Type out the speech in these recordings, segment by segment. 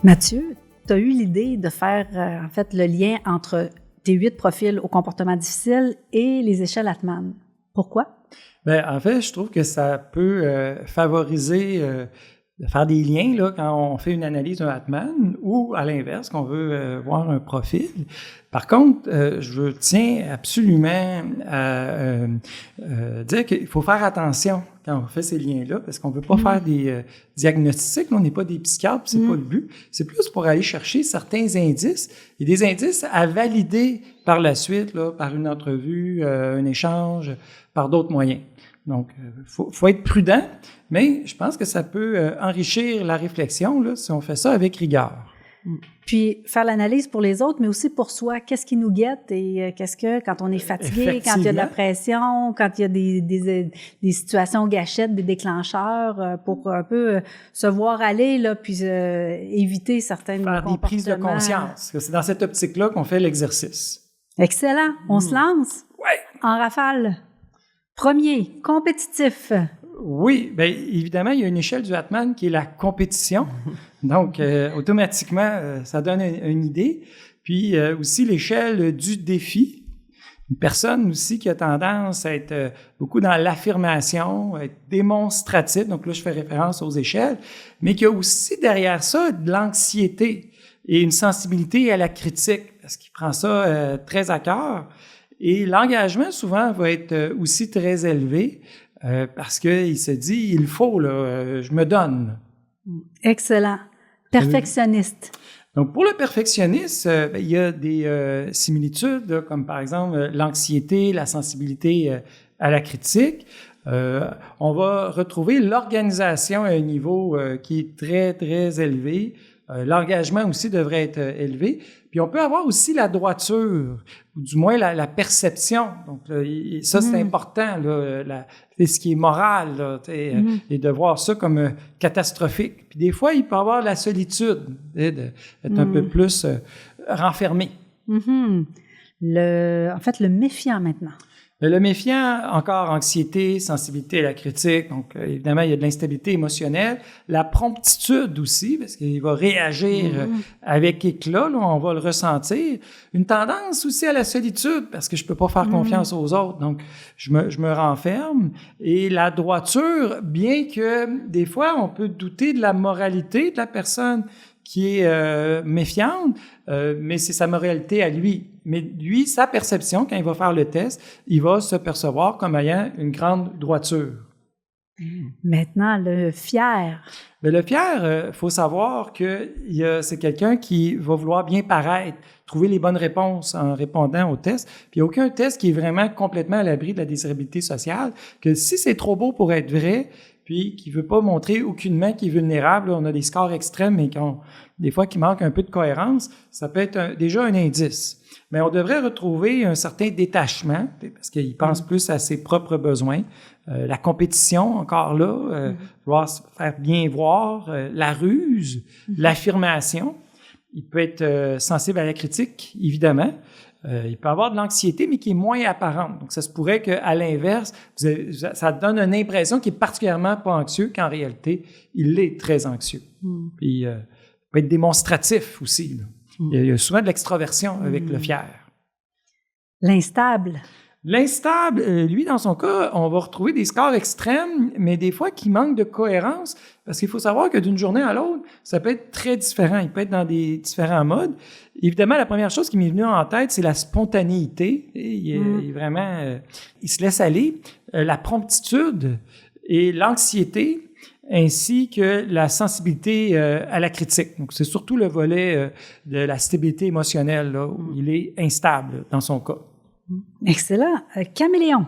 Mathieu, tu as eu l'idée de faire en fait le lien entre tes 8 profils au comportement difficile et les échelles Atman. Pourquoi? Bien, en fait, je trouve que ça peut favoriser de faire des liens là, quand on fait une analyse d'un Atman ou à l'inverse, qu'on veut voir un profil. Par contre, je tiens absolument à dire qu'il faut faire attention quand on fait ces liens-là, parce qu'on ne veut pas faire des diagnostics. Là, on n'est pas des psychiatres, c'est pas le but. C'est plus pour aller chercher certains indices, et des indices à valider par la suite, là, par une entrevue, un échange, par d'autres moyens. Donc, faut être prudent, mais je pense que ça peut enrichir la réflexion là, si on fait ça avec rigueur. Puis, faire l'analyse pour les autres, mais aussi pour soi. Qu'est-ce qui nous guette et qu'est-ce que, quand on est fatigué, quand il y a de la pression, quand il y a des situations gâchettes, des déclencheurs, pour un peu se voir aller, là, puis éviter certaines faire des prises de conscience. C'est dans cette optique-là qu'on fait l'exercice. Excellent. On se lance? Ouais. En rafale. Premier, compétitif. Oui, bien évidemment, il y a une échelle du Atman qui est la compétition. Donc, automatiquement, ça donne une idée. Puis aussi l'échelle du défi. Une personne aussi qui a tendance à être beaucoup dans l'affirmation, à être démonstrative. Donc là, je fais référence aux échelles. Mais qui a aussi derrière ça de l'anxiété et une sensibilité à la critique, parce qu'il prend ça très à cœur. Et l'engagement, souvent, va être aussi très élevé parce qu'il se dit, il faut, là, je me donne. Excellent. Perfectionniste. Donc, pour le perfectionniste, il y a des similitudes, là, comme par exemple l'anxiété, la sensibilité à la critique. On va retrouver l'organisation à un niveau qui est très, très élevé. L'engagement aussi devrait être élevé. Puis on peut avoir aussi la droiture, ou du moins la perception. Donc là, ça, c'est important, là, ce qui est moral, là, et de voir ça comme catastrophique. Puis des fois, il peut y avoir la solitude, d'être un peu plus renfermé. En fait, le méfiant maintenant. Le méfiant, encore anxiété, sensibilité à la critique. Donc, évidemment, il y a de l'instabilité émotionnelle. La promptitude aussi, parce qu'il va réagir avec éclat, là, on va le ressentir. Une tendance aussi à la solitude, parce que je peux pas faire confiance aux autres. Donc, je me renferme. Et la droiture, bien que des fois, on peut douter de la moralité de la personne qui est méfiante, mais c'est sa moralité à lui. Mais lui, sa perception, quand il va faire le test, il va se percevoir comme ayant une grande droiture. Maintenant, le fier. Mais le fier, faut savoir que c'est quelqu'un qui va vouloir bien paraître, trouver les bonnes réponses en répondant au test. Puis il n'y a aucun test qui est vraiment complètement à l'abri de la désirabilité sociale, que si c'est trop beau pour être vrai, puis qui ne veut pas montrer aucunement qu'il est vulnérable, là, on a des scores extrêmes, mais des fois qui manquent un peu de cohérence, ça peut être déjà un indice. Mais on devrait retrouver un certain détachement, parce qu'il pense plus à ses propres besoins. La compétition, encore là, vouloir se faire bien voir, la ruse, l'affirmation. Il peut être sensible à la critique, évidemment. Il peut avoir de l'anxiété, mais qui est moins apparente. Donc, ça se pourrait qu'à l'inverse, ça donne une impression qu'il est particulièrement pas anxieux, qu'en réalité, il est très anxieux. Puis, il peut être démonstratif aussi, là. Il y a souvent de l'extraversion avec le fier. L'instable. L'instable, lui, dans son cas, on va retrouver des scores extrêmes, mais des fois qui manquent de cohérence, parce qu'il faut savoir que d'une journée à l'autre, ça peut être très différent. Il peut être dans des différents modes. Évidemment, la première chose qui m'est venue en tête, c'est la spontanéité. Il est vraiment, il se laisse aller. La promptitude et l'anxiété, ainsi que la sensibilité à la critique. Donc, c'est surtout le volet de la stabilité émotionnelle, là, où il est instable dans son cas. Excellent. Caméléon.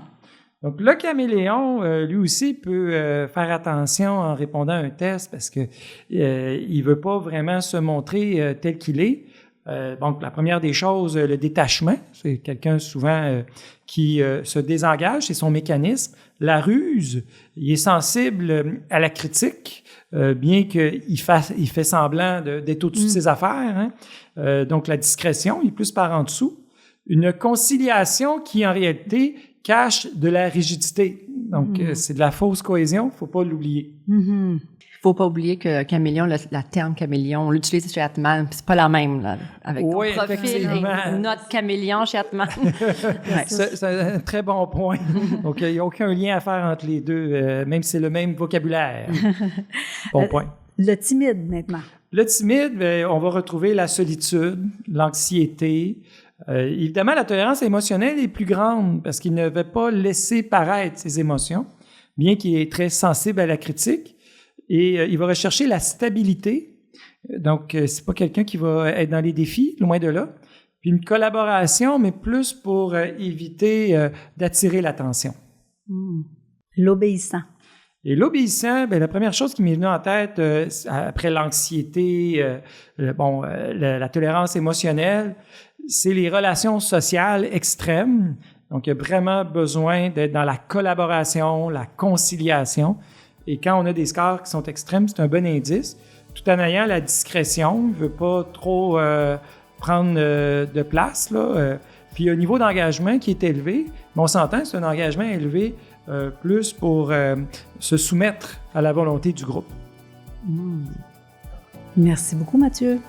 Donc, le caméléon, lui aussi, peut faire attention en répondant à un test parce que il veut pas vraiment se montrer tel qu'il est. Donc, la première des choses, le détachement. C'est quelqu'un souvent qui se désengage, c'est son mécanisme. La ruse, il est sensible à la critique, bien qu'il fait semblant d'être au-dessus de ses affaires. Hein. Donc, la discrétion, il est plus par en dessous. Une conciliation qui, en réalité, cache de la rigidité. Donc, c'est de la fausse cohésion, il ne faut pas l'oublier. faut pas oublier que caméléon, la terme caméléon, on l'utilise chez Atman, puis c'est pas la même, là, avec ton profil et notre caméléon chez Atman. Ouais. C'est un très bon point. Donc, il n'y a aucun lien à faire entre les deux, même si c'est le même vocabulaire. Bon point. Le timide, maintenant. Le timide, bien, on va retrouver la solitude, l'anxiété. Évidemment, la tolérance émotionnelle est plus grande parce qu'il ne veut pas laisser paraître ses émotions, bien qu'il est très sensible à la critique. Et il va rechercher la stabilité. Donc, c'est pas quelqu'un qui va être dans les défis, loin de là. Puis une collaboration, mais plus pour éviter d'attirer l'attention. L'obéissant. Et l'obéissant, bien, la première chose qui m'est venue en tête après l'anxiété, la tolérance émotionnelle, c'est les relations sociales extrêmes. Donc, il y a vraiment besoin d'être dans la collaboration, la conciliation. Et quand on a des scores qui sont extrêmes, c'est un bon indice. Tout en ayant la discrétion, il ne veut pas trop prendre de place, là. Puis, il y a un niveau d'engagement qui est élevé, mais on s'entend, c'est un engagement élevé plus pour se soumettre à la volonté du groupe. Merci beaucoup, Mathieu.